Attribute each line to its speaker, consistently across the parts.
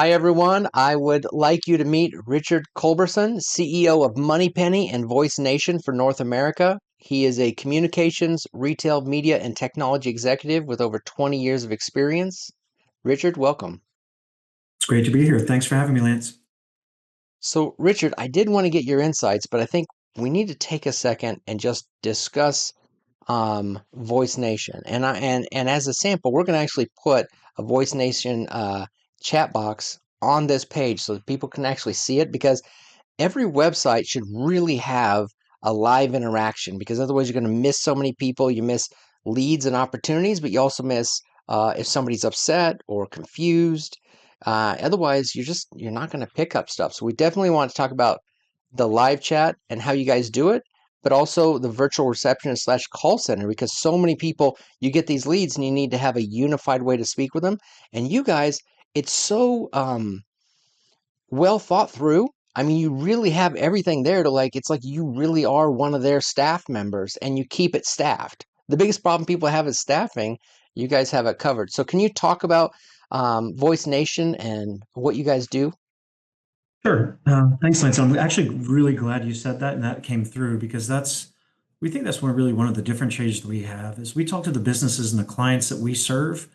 Speaker 1: Hi, everyone. I would like you to meet Richard Culberson, CEO of MoneyPenny and VoiceNation for North America. He is a communications, retail, media, and technology executive with over 20 years of experience. Richard, welcome.
Speaker 2: It's great to be here. Thanks for having me, Lance.
Speaker 1: So, Richard, I did want to get your insights, but I think we need to take a second and just discuss Voice Nation. And as a sample, we're going to actually put a Voice Nation chat box on this page so that people can actually see it because every website should really have a live interaction because otherwise you're going to miss so many people. You miss leads and opportunities, but you also miss if somebody's upset or confused. Otherwise, you're not going to pick up stuff. So we definitely want to talk about the live chat and how you guys do it, but also the virtual receptionist slash call center because so many people you get these leads and you need to have a unified way to speak with them. And you guys, it's so well thought through. I mean, you really have everything there to it's like you really are one of their staff members and you keep it staffed. The biggest problem people have is staffing. You guys have it covered. So, can you talk about Voice Nation and what you guys do?
Speaker 2: Sure. Thanks, Lance. I'm actually really glad you said that and that came through because we think that's one of the differentiators that we have is we talk to the businesses and the clients that we serve,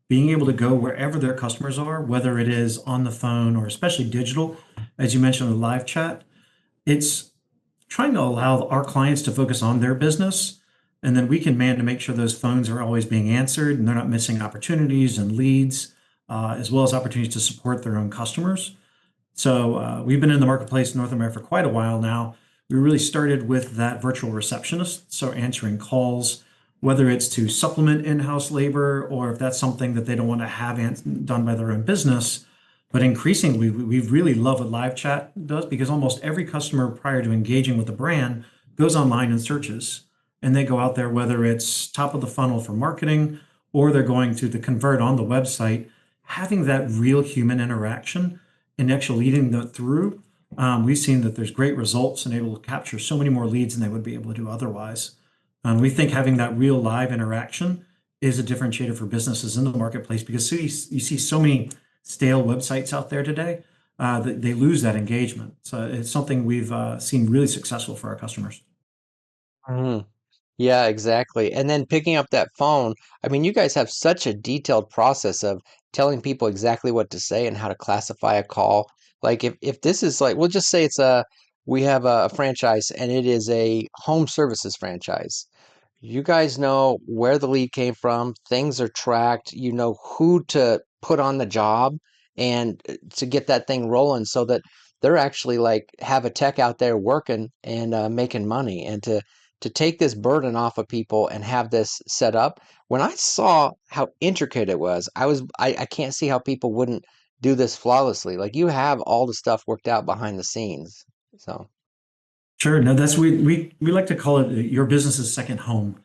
Speaker 2: being able to go wherever their customers are, whether it is on the phone or especially digital, as you mentioned, the live chat. It's trying to allow our clients to focus on their business, and then we can man to make sure those phones are always being answered and they're not missing opportunities and leads, as well as opportunities to support their own customers. So we've been in the marketplace in North America for quite a while now. We really started with that virtual receptionist, so answering calls, whether it's to supplement in-house labor or if that's something that they don't want to have done by their own business. But increasingly, we really love what live chat does because almost every customer prior to engaging with the brand goes online and searches. And they go out there, whether it's top of the funnel for marketing or they're going to the convert on the website, having that real human interaction and actually leading that through. We've seen that there's great results and able to capture so many more leads than they would be able to do otherwise. We think having that real live interaction is a differentiator for businesses in the marketplace because you see so many stale websites out there today that they lose that engagement. So it's something we've seen really successful for our customers.
Speaker 1: Mhm. Yeah, exactly. And then picking up that phone, I mean, you guys have such a detailed process of telling people exactly what to say and how to classify a call. Like if this is like, we'll just say we have a franchise and it is a home services franchise. You guys know where the lead came from, things are tracked, you know who to put on the job and to get that thing rolling so that they're actually like have a tech out there working and making money and to take this burden off of people and have this set up. When I saw how intricate it was, I can't see how people wouldn't do this flawlessly. Like you have all the stuff worked out behind the scenes. So,
Speaker 2: Sure. No, that's we like to call it your business's second home.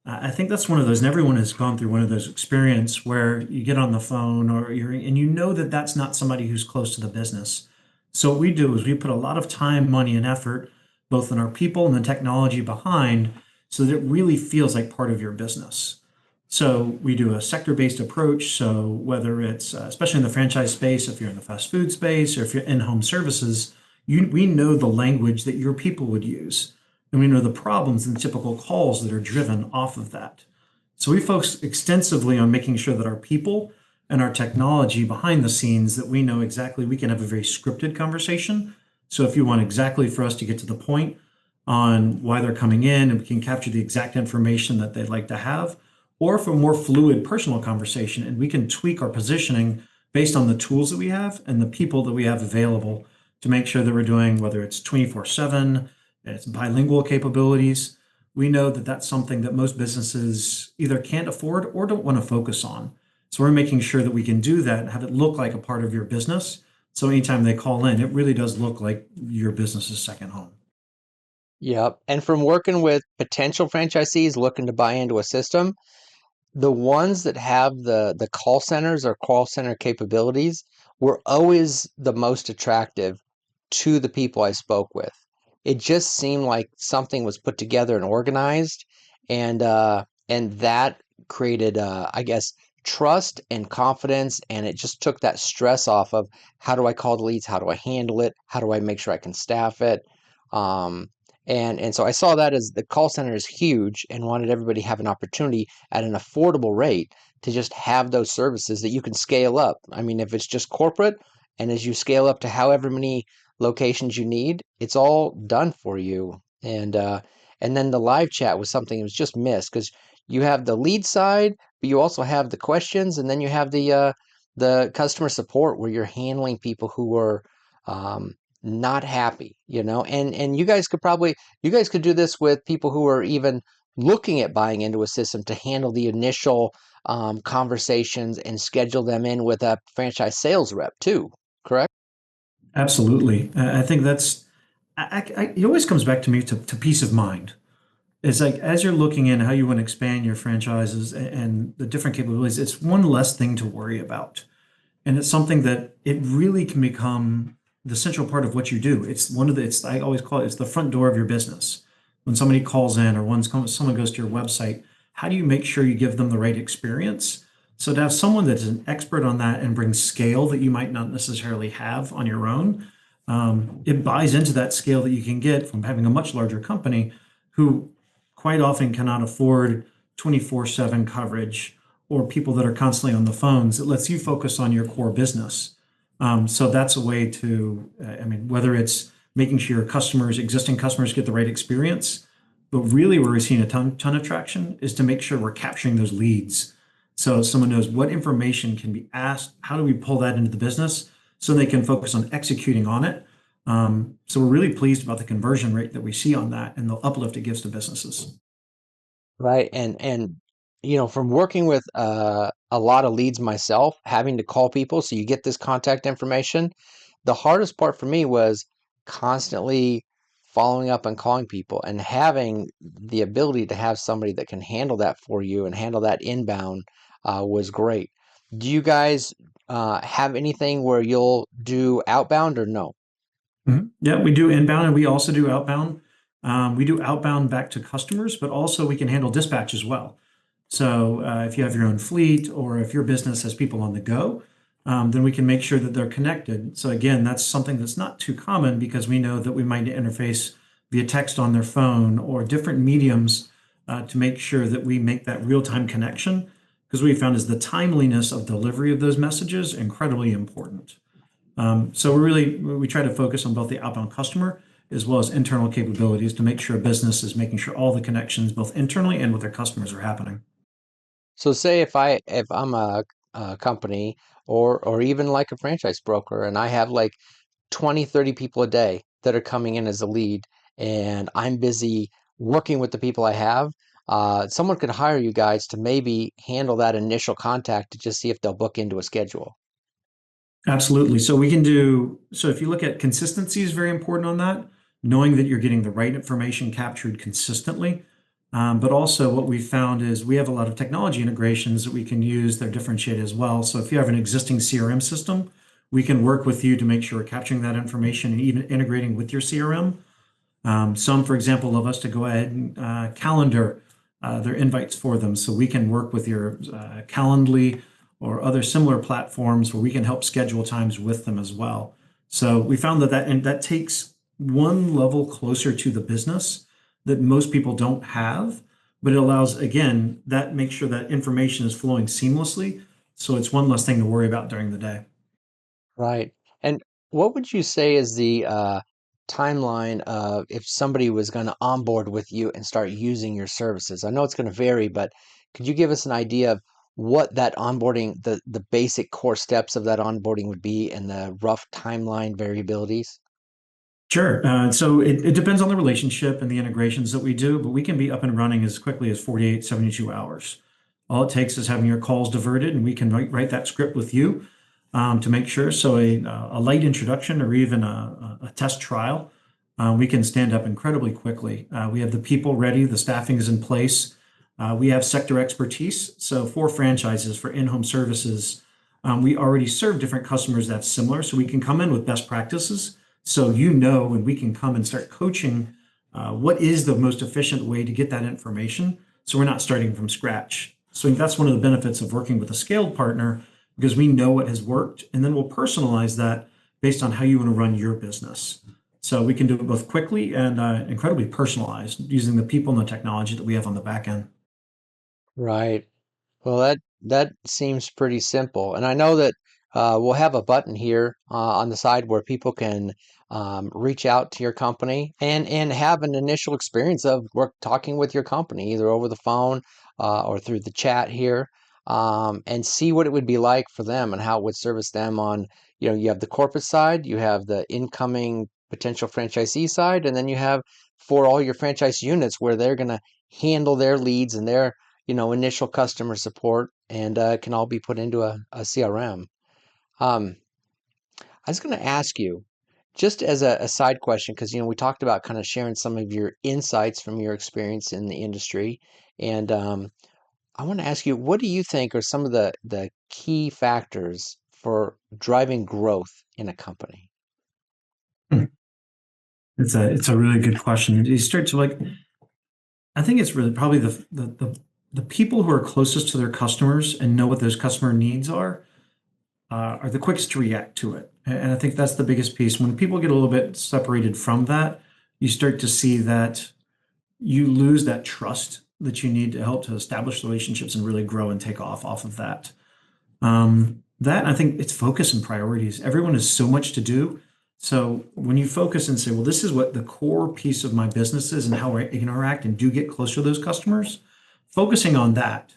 Speaker 2: I think that's one of those, and everyone has gone through one of those experience where you get on the phone or and you know that that's not somebody who's close to the business. So what we do is we put a lot of time, money, and effort, both in our people and the technology behind, so that it really feels like part of your business. So we do a sector-based approach. So whether it's, especially in the franchise space, if you're in the fast food space or if you're in home services, we know the language that your people would use, and we know the problems and typical calls that are driven off of that. So we focus extensively on making sure that our people and our technology behind the scenes that we know exactly we can have a very scripted conversation. So if you want exactly for us to get to the point on why they're coming in and we can capture the exact information that they'd like to have, or for a more fluid personal conversation and we can tweak our positioning based on the tools that we have and the people that we have available to make sure that we're doing, whether it's 24/7, it's bilingual capabilities. We know that that's something that most businesses either can't afford or don't want to focus on. So we're making sure that we can do that and have it look like a part of your business. So anytime they call in, it really does look like your business's second home.
Speaker 1: yep. And from working with potential franchisees looking to buy into a system, the ones that have the call centers or call center capabilities were always the most attractive to the people I spoke with. It just seemed like something was put together and organized, and that created, I guess, trust and confidence, and it just took that stress off of how do I call the leads, how do I handle it, how do I make sure I can staff it. Um, and so I saw that as the call center is huge and wanted everybody to have an opportunity at an affordable rate to just have those services that you can scale up. I mean, if it's just corporate and as you scale up to however many locations you need, it's all done for you. And then the live chat was something that was just missed because you have the lead side, but you also have the questions, and then you have the customer support where you're handling people who are um, not happy, you know. And you guys could do this with people who are even looking at buying into a system to handle the initial conversations and schedule them in with a franchise sales rep too, correct?
Speaker 2: Absolutely. I think it always comes back to me to peace of mind. It's like as you're looking in how you want to expand your franchises and the different capabilities, it's one less thing to worry about. And it's something that it really can become the central part of what you do. I always call it's the front door of your business. When somebody calls in or when someone goes to your website, how do you make sure you give them the right experience? So to have someone that is an expert on that and brings scale that you might not necessarily have on your own, it buys into that scale that you can get from having a much larger company who quite often cannot afford 24/7 coverage or people that are constantly on the phones. It lets you focus on your core business. So that's a way to, I mean, whether it's making sure your existing customers get the right experience, but really where we're seeing a ton of traction is to make sure we're capturing those leads. So someone knows what information can be asked, how do we pull that into the business so they can focus on executing on it. So we're really pleased about the conversion rate that we see on that and the uplift it gives to businesses.
Speaker 1: Right. And you know, from working with a lot of leads myself, having to call people so you get this contact information, the hardest part for me was constantly following up and calling people and having the ability to have somebody that can handle that for you and handle that inbound was great. Do you guys have anything where you'll do outbound or no?
Speaker 2: Mhm. Yeah, we do inbound and we also do outbound. We do outbound back to customers, but also we can handle dispatch as well. So if you have your own fleet or if your business has people on the go, then we can make sure that they're connected. So again, that's something that's not too common because we know that we might interface via text on their phone or different mediums to make sure that we make that real-time connection. Because we found is the timeliness of delivery of those messages incredibly important. So we try to focus on both the outbound customer as well as internal capabilities to make sure a business is making sure all the connections, both internally and with their customers, are happening.
Speaker 1: So say if I'm a company or even like a franchise broker and I have like 20, 30 people a day that are coming in as a lead and I'm busy working with the people I have, someone could hire you guys to maybe handle that initial contact to just see if they'll book into a schedule.
Speaker 2: Absolutely. So if you look at consistency is very important on that, knowing that you're getting the right information captured consistently. But also what we found is we have a lot of technology integrations that we can use that are differentiated as well. So if you have an existing CRM system, we can work with you to make sure we're capturing that information and even integrating with your CRM. Some, for example, love us to go ahead and calendar their invites for them. So we can work with your Calendly or other similar platforms where we can help schedule times with them as well. So we found and that takes one level closer to the business that most people don't have, but it allows, again, that makes sure that information is flowing seamlessly. So it's one less thing to worry about during the day.
Speaker 1: Right. And what would you say is the timeline of if somebody was going to onboard with you and start using your services? I know it's going to vary, but could you give us an idea of what that onboarding, the basic core steps of that onboarding would be and the rough timeline variabilities?
Speaker 2: Sure. So it depends on the relationship and the integrations that we do, but we can be up and running as quickly as 48, 72 hours. All it takes is having your calls diverted, and we can write that script with you to make sure. So a light introduction or even a test trial, we can stand up incredibly quickly. We have the people ready, the staffing is in place. We have sector expertise. So for franchises, for in-home services, we already serve different customers that's similar. So we can come in with best practices. So and we can come and start coaching what is the most efficient way to get that information. So we're not starting from scratch. So I think that's one of the benefits of working with a scaled partner because we know what has worked, and then we'll personalize that based on how you want to run your business. So we can do it both quickly and incredibly personalized using the people and the technology that we have on the back end.
Speaker 1: Right. Well, that seems pretty simple, and I know that we'll have a button here on the side where people can reach out to your company and have an initial experience of work talking with your company, either over the phone or through the chat here, and see what it would be like for them and how it would service them on, you have the corporate side, you have the incoming potential franchisee side, and then you have for all your franchise units where they're going to handle their leads and their initial customer support and it can all be put into a CRM. I was going to ask you, just as a side question, because we talked about kind of sharing some of your insights from your experience in the industry, and I want to ask you, what do you think are some of the key factors for driving growth in a company?
Speaker 2: Hmm. It's a really good question. You start to like, I think it's really probably the people who are closest to their customers and know what those customer needs are the quickest to react to it. And I think that's the biggest piece. When people get a little bit separated from that, you start to see that you lose that trust that you need to help to establish relationships and really grow and take off of that. That I think it's focus and priorities. Everyone has so much to do. So when you focus and say, well, this is what the core piece of my business is and how I interact and do get closer to those customers, focusing on that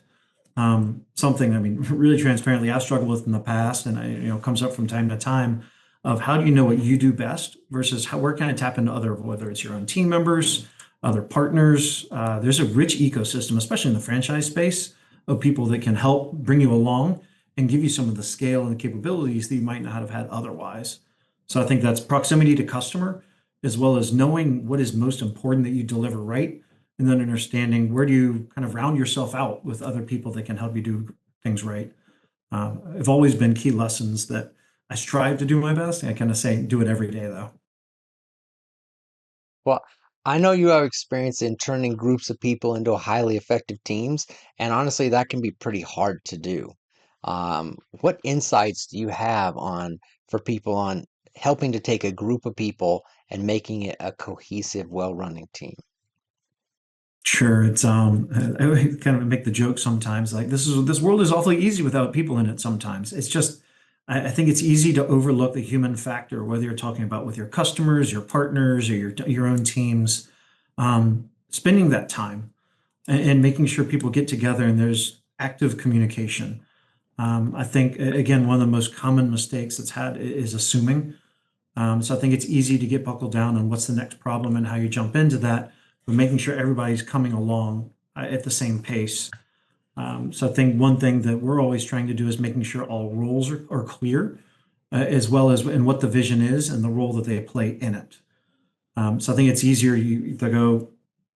Speaker 2: something, I mean, really transparently, I've struggled with in the past, and comes up from time to time of how do you know what you do best versus where can I tap into other, whether it's your own team members, other partners. There's a rich ecosystem, especially in the franchise space, of people that can help bring you along and give you some of the scale and the capabilities that you might not have had otherwise. So I think that's proximity to customer, as well as knowing what is most important that you deliver right and then understanding where do you kind of round yourself out with other people that can help you do things right. Have always been key lessons that I strive to do my best. I kind of say do it every day though.
Speaker 1: Well, I know you have experience in turning groups of people into highly effective teams, and honestly, that can be pretty hard to do. What insights do you have on for people on helping to take a group of people and making it a cohesive, well-running team?
Speaker 2: Sure, it's I kind of make the joke sometimes like this world is awfully easy without people in it sometimes. It's just I think it's easy to overlook the human factor, whether you're talking about with your customers, your partners, or your own teams. Spending that time and making sure people get together and there's active communication. I think again, one of the most common mistakes that's had is assuming. So I think it's easy to get buckled down on what's the next problem and how you jump into that, but making sure everybody's coming along at the same pace. So I think one thing that we're always trying to do is making sure all roles are clear, as well as in what the vision is and the role that they play in it. So I think it's easier to go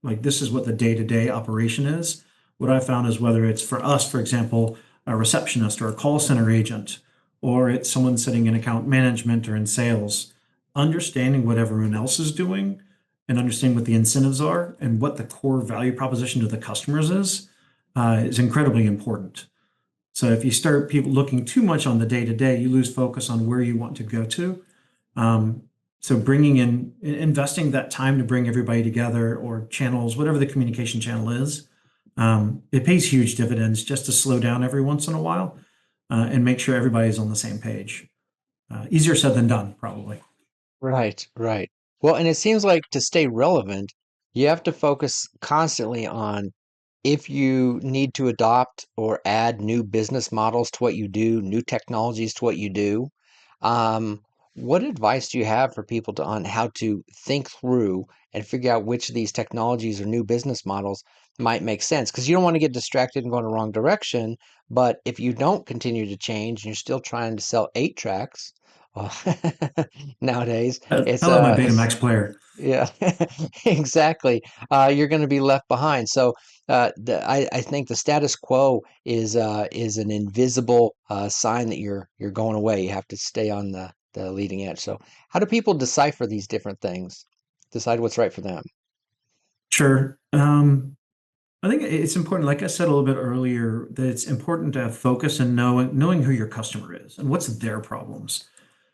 Speaker 2: like this is what the day-to-day operation is. What I found is whether it's for us, for example, a receptionist or a call center agent, or it's someone sitting in account management or in sales, understanding what everyone else is doing and understanding what the incentives are and what the core value proposition to the customers is incredibly important. So if you start people looking too much on the day to day, you lose focus on where you want to go to. Um, so bringing in, investing that time to bring everybody together or channels, whatever the communication channel is, it pays huge dividends just to slow down every once in a while and make sure everybody's on the same page. Easier said than done, probably.
Speaker 1: Right, right. Well, and it seems like to stay relevant, you have to focus constantly on if you need to adopt or add new business models to what you do, new technologies to what you do. Um, what advice do you have for people on how to think through and figure out which of these technologies or new business models might make sense? Because you don't want to get distracted and go in the wrong direction. But if you don't continue to change and you're still trying to sell 8 tracks, well, nowadays
Speaker 2: I love my Betamax player.
Speaker 1: yeah, exactly. You're going to be left behind. So I think the status quo is an invisible sign that you're going away. You have to stay on the leading edge. So how do people decipher these different things? Decide what's right for them?
Speaker 2: Sure. I think it's important, like I said a little bit earlier, that it's important to have focus and knowing who your customer is and what's their problems.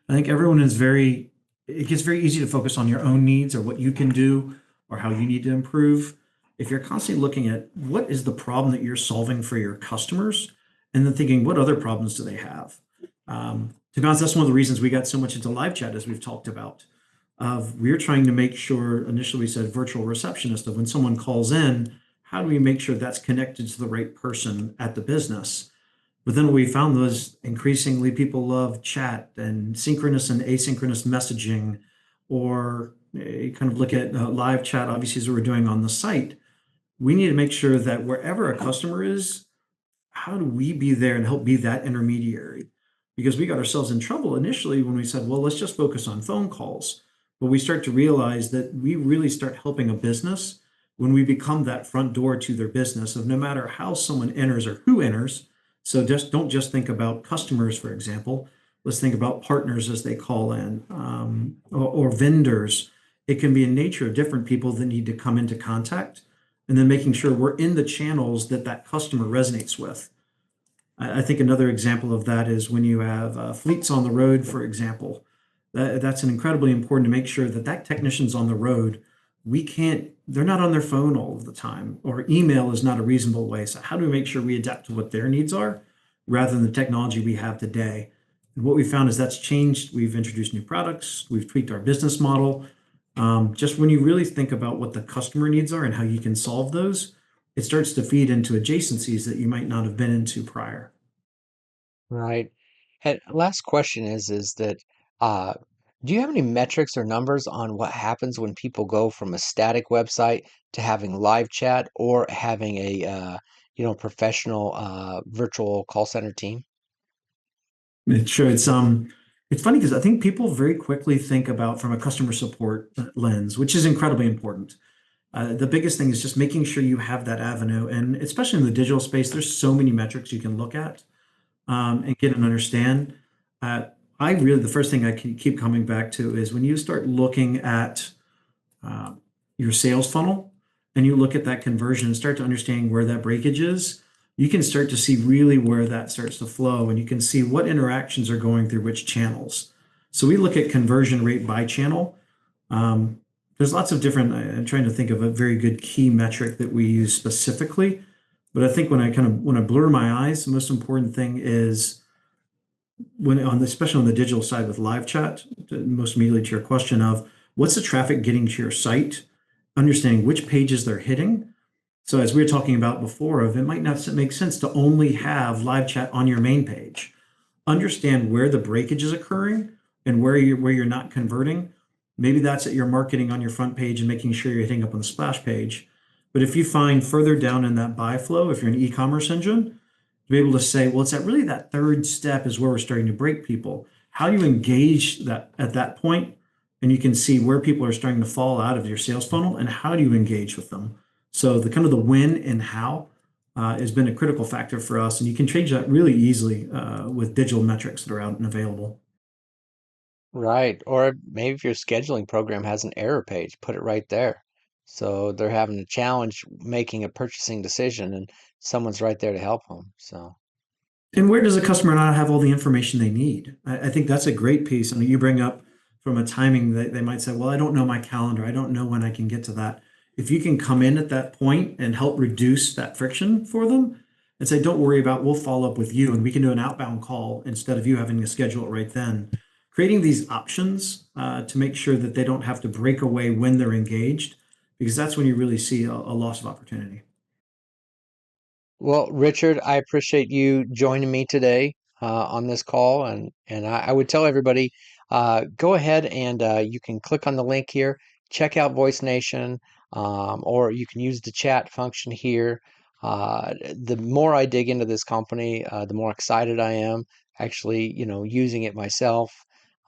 Speaker 2: I think everyone is it gets very easy to focus on your own needs or what you can do or how you need to improve. If you're constantly looking at what is the problem that you're solving for your customers and then thinking, what other problems do they have? To be honest, that's one of the reasons we got so much into live chat, as we've talked about. We're trying to make sure, initially we said virtual receptionist, of when someone calls in, how do we make sure that's connected to the right person at the business? But then what we found was increasingly people love chat and synchronous and asynchronous messaging, or kind of look at live chat, obviously, as we're doing on the site. We need to make sure that wherever a customer is, how do we be there and help be that intermediary? Because we got ourselves in trouble initially when we said, well, let's just focus on phone calls. But we start to realize that we really start helping a business when we become that front door to their business of no matter how someone enters or who enters. So just don't just think about customers, for example. Let's think about partners as they call in, or vendors. It can be in nature of different people that need to come into contact, and then making sure we're in the channels that that customer resonates with. I think another example of that is when you have fleets on the road, for example. That's an incredibly important to make sure that that technician's on the road. They're not on their phone all of the time, or email is not a reasonable way. So how do we make sure we adapt to what their needs are rather than the technology we have today? And what we found is that's changed. We've introduced new products. We've tweaked our business model. Just when you really think about what the customer needs are and how you can solve those, it starts to feed into adjacencies that you might not have been into prior.
Speaker 1: Right. And last question is that uh, do you have any metrics or numbers on what happens when people go from a static website to having live chat or having a professional virtual call center team?
Speaker 2: Sure, it's funny because I think people very quickly think about from a customer support lens, which is incredibly important. The biggest thing is just making sure you have that avenue, and especially in the digital space, there's so many metrics you can look at and get and understand. Uh, the first thing I can keep coming back to is when you start looking at uh, your sales funnel and you look at that conversion and start to understand where that breakage is, you can start to see really where that starts to flow and you can see what interactions are going through which channels. So we look at conversion rate by channel. There's lots of different, I'm trying to think of a very good key metric that we use specifically. But I think when I blur my eyes, the most important thing is especially on the digital side with live chat, most immediately to your question of what's the traffic getting to your site, understanding which pages they're hitting. So as we were talking about before, it might not make sense to only have live chat on your main page. Understand where the breakage is occurring and where you're not converting. Maybe that's at your marketing on your front page and making sure you're hitting up on the splash page. But if you find further down in that buy flow, if you're an e-commerce engine, to be able to say, well, it's that third step is where we're starting to break people. How do you engage that at that point? And you can see where people are starting to fall out of your sales funnel and how do you engage with them? So the kind of the when and how has been a critical factor for us. And you can change that really easily with digital metrics that are out and available.
Speaker 1: Right. Or maybe if your scheduling program has an error page, put it right there. So they're having a challenge making a purchasing decision and someone's right there to help them. So,
Speaker 2: And where does a customer not have all the information they need? I think that's a great piece. I mean, you bring up from a timing that they might say, well, I don't know my calendar. I don't know when I can get to that. If you can come in at that point and help reduce that friction for them and say, don't worry about, we'll follow up with you and we can do an outbound call instead of you having to schedule it right then. Creating these options to make sure that they don't have to break away when they're engaged, because that's when you really see a loss of opportunity.
Speaker 1: well, Richard, I appreciate you joining me today on this call, and I would tell everybody go ahead and you can click on the link here, check out VoiceNation, or you can use the chat function here. The more I dig into this company, the more excited I am actually, using it myself.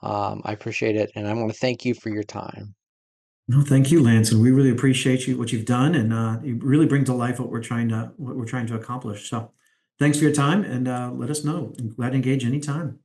Speaker 1: I appreciate it, and I want to thank you for your time.
Speaker 2: No, thank you, Lance, and we really appreciate what you've done, and you really bring to life what we're trying to accomplish. So, thanks for your time, and let us know. I'm glad to engage anytime.